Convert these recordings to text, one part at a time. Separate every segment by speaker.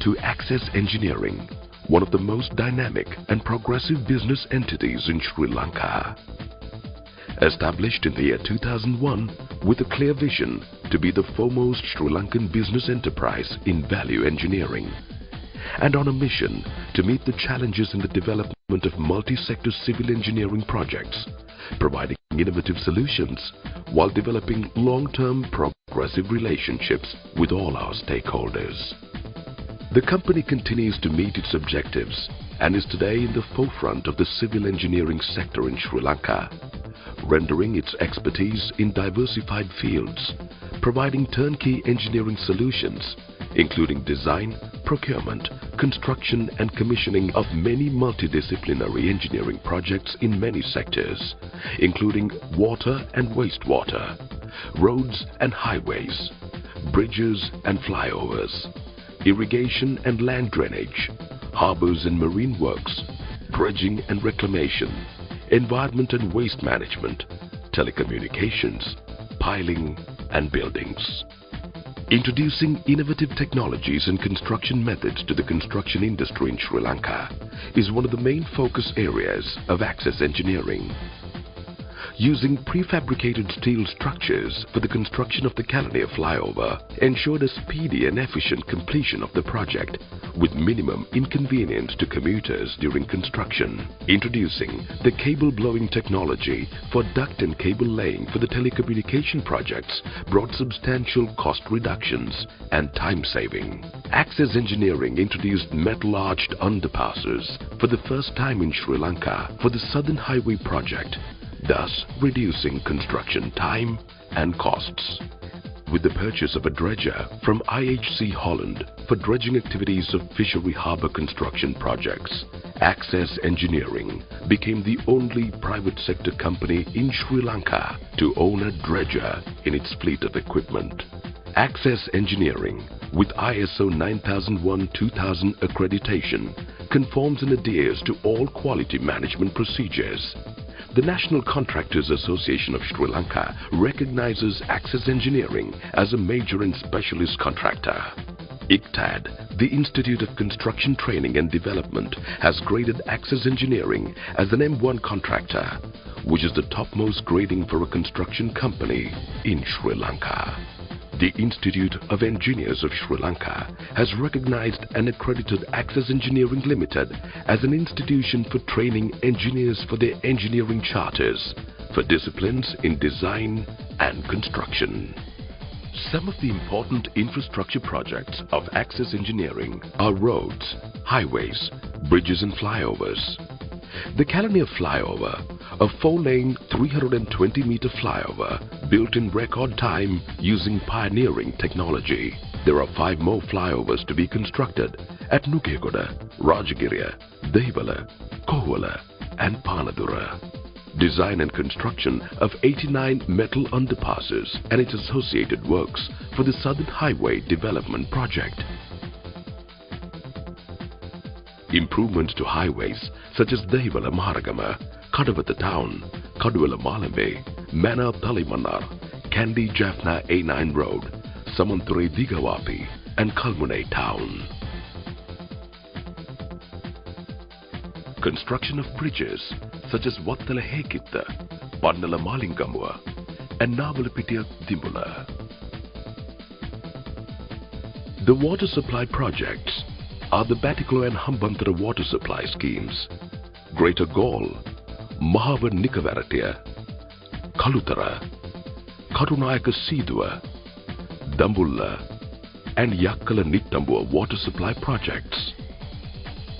Speaker 1: to Access Engineering, one of the most dynamic and progressive business entities in Sri Lanka. Established in the year 2001 with a clear vision to be the foremost Sri Lankan business enterprise in value engineering, and on a mission to meet the challenges in the development of multi-sector civil engineering projects, providing innovative solutions while developing long-term progressive relationships with all our stakeholders. The company continues to meet its objectives and is today in the forefront of the civil engineering sector in Sri Lanka, rendering its expertise in diversified fields, providing turnkey engineering solutions, including design, procurement, construction and commissioning of many multidisciplinary engineering projects in many sectors, including water and wastewater, roads and highways, bridges and flyovers, irrigation and land drainage, harbors and marine works, dredging and reclamation, environment and waste management, telecommunications, piling and buildings. Introducing innovative technologies and construction methods to the construction industry in Sri Lanka is one of the main focus areas of Access Engineering. Using prefabricated steel structures for the construction of the Kelaniya flyover ensured a speedy and efficient completion of the project with minimum inconvenience to commuters during construction. Introducing the cable blowing technology for duct and cable laying for the telecommunication projects brought substantial cost reductions and time saving. Access Engineering introduced metal arched underpasses for the first time in Sri Lanka for the Southern Highway project, thus reducing construction time and costs. With the purchase of a dredger from IHC Holland for dredging activities of fishery harbour construction projects, Access Engineering became the only private sector company in Sri Lanka to own a dredger in its fleet of equipment. Access Engineering, with ISO 9001-2000 accreditation, conforms and adheres to all quality management procedures. The National Contractors Association of Sri Lanka recognizes Access Engineering as a major and specialist contractor. ICTAD, the Institute of Construction Training and Development, has graded Access Engineering as an M1 contractor, which is the topmost grading for a construction company in Sri Lanka. The Institute of Engineers of Sri Lanka has recognized and accredited Access Engineering Limited as an institution for training engineers for their engineering charters for disciplines in design and construction. Some of the important infrastructure projects of Access Engineering are roads, highways, bridges and flyovers. The Kelaniya flyover, a 4-lane 320-meter flyover built in record time using pioneering technology. There are 5 more flyovers to be constructed at Nukegoda, Rajagiriya, Dehiwala, Kohwala and Panadura. Design and construction of 89 metal underpasses and its associated works for the Southern Highway Development Project. Improvements to highways such as Dehiwala Maharagama, Kadawatha Town, Kaduwala Malambe, Mana Talimanar, Kandy Jaffna A9 Road, Samanthuri Digawapi and Kalmune Town. Construction of bridges such as Wattala Hekitta, Pannala Malingamua and Navalapitiya Dimbula. The water supply projects are the Batticaloa and Hambantara water supply schemes, Greater Galle, Mahava Nikavarattiya, Kalutara, Karunayaka Sidua, Dambulla and Yakkala Nittambua water supply projects.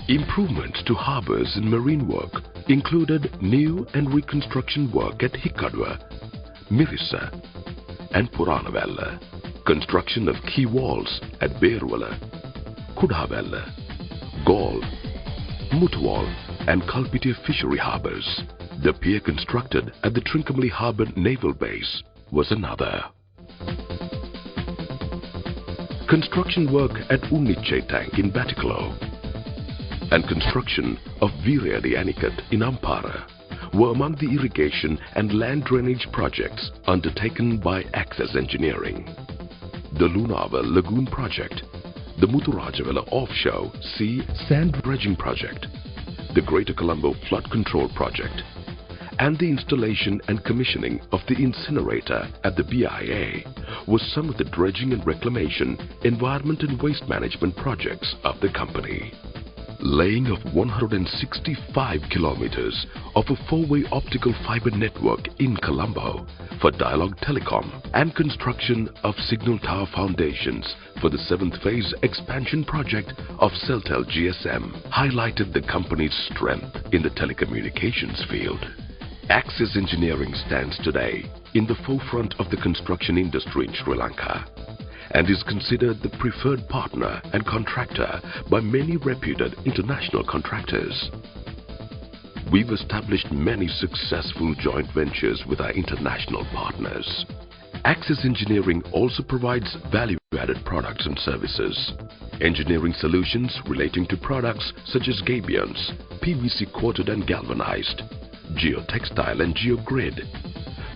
Speaker 1: Improvements to harbours and marine work included new and reconstruction work at Hikkadwa, Mirissa and Puranavella, construction of key walls at Berwala, Kudhavella, Galle, Mutwal and Kalpitiya fishery harbours. The pier constructed at the Trincomalee Harbour Naval Base was another. Construction work at Unniche Tank in Batticaloa and construction of Viradi Anikat in Ampara were among the irrigation and land drainage projects undertaken by Access Engineering. The Lunava Lagoon project, the Muthurajavela Offshore Sea Sand Dredging Project, the Greater Colombo Flood Control Project, and the installation and commissioning of the incinerator at the BIA was some of the dredging and reclamation, environment and waste management projects of the company. Laying of 165 kilometers of a four-way optical fiber network in Colombo for Dialog Telecom and construction of signal tower foundations for the 7th phase expansion project of Celtel GSM highlighted the company's strength in the telecommunications field. Axis Engineering stands today in the forefront of the construction industry in Sri Lanka and is considered the preferred partner and contractor by many reputed international contractors. We've established many successful joint ventures with our international partners. Axis Engineering also provides value-added products and services. Engineering solutions relating to products such as gabions, PVC coated and galvanized, geotextile and geogrid,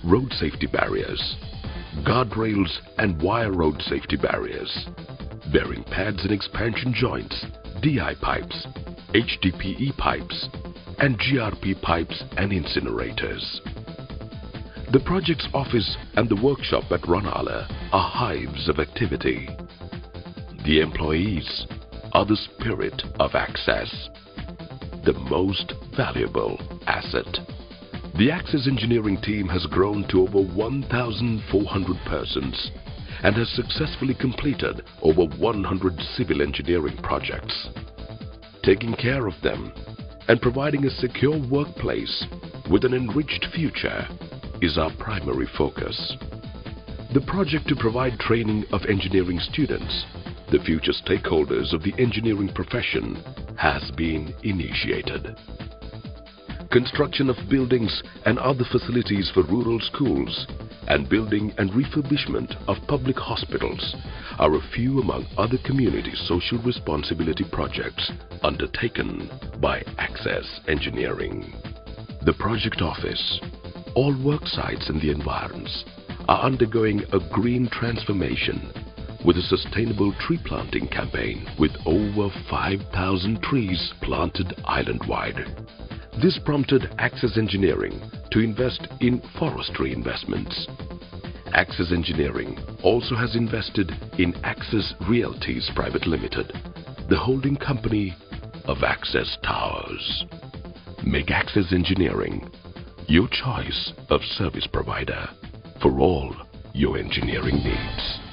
Speaker 1: road safety barriers, guardrails and wire road safety barriers, bearing pads and expansion joints, DI pipes, HDPE pipes, and GRP pipes and incinerators. The project's office and the workshop at Ranala are hives of activity. The employees are the spirit of Axis, the most valuable asset. The Axis Engineering team has grown to over 1,400 persons and has successfully completed over 100 civil engineering projects. Taking care of them and providing a secure workplace with an enriched future is our primary focus. The project to provide training of engineering students, the future stakeholders of the engineering profession, has been initiated. Construction of buildings and other facilities for rural schools and building and refurbishment of public hospitals are a few among other community social responsibility projects undertaken by Axis Engineering. The project office, all work sites and the environs are undergoing a green transformation with a sustainable tree planting campaign with over 5,000 trees planted island-wide. This prompted Axis Engineering to invest in forestry investments. Axis Engineering also has invested in Axis Realties Private Limited, the holding company of Axis Towers. Make Axis Engineering your choice of service provider for all your engineering needs.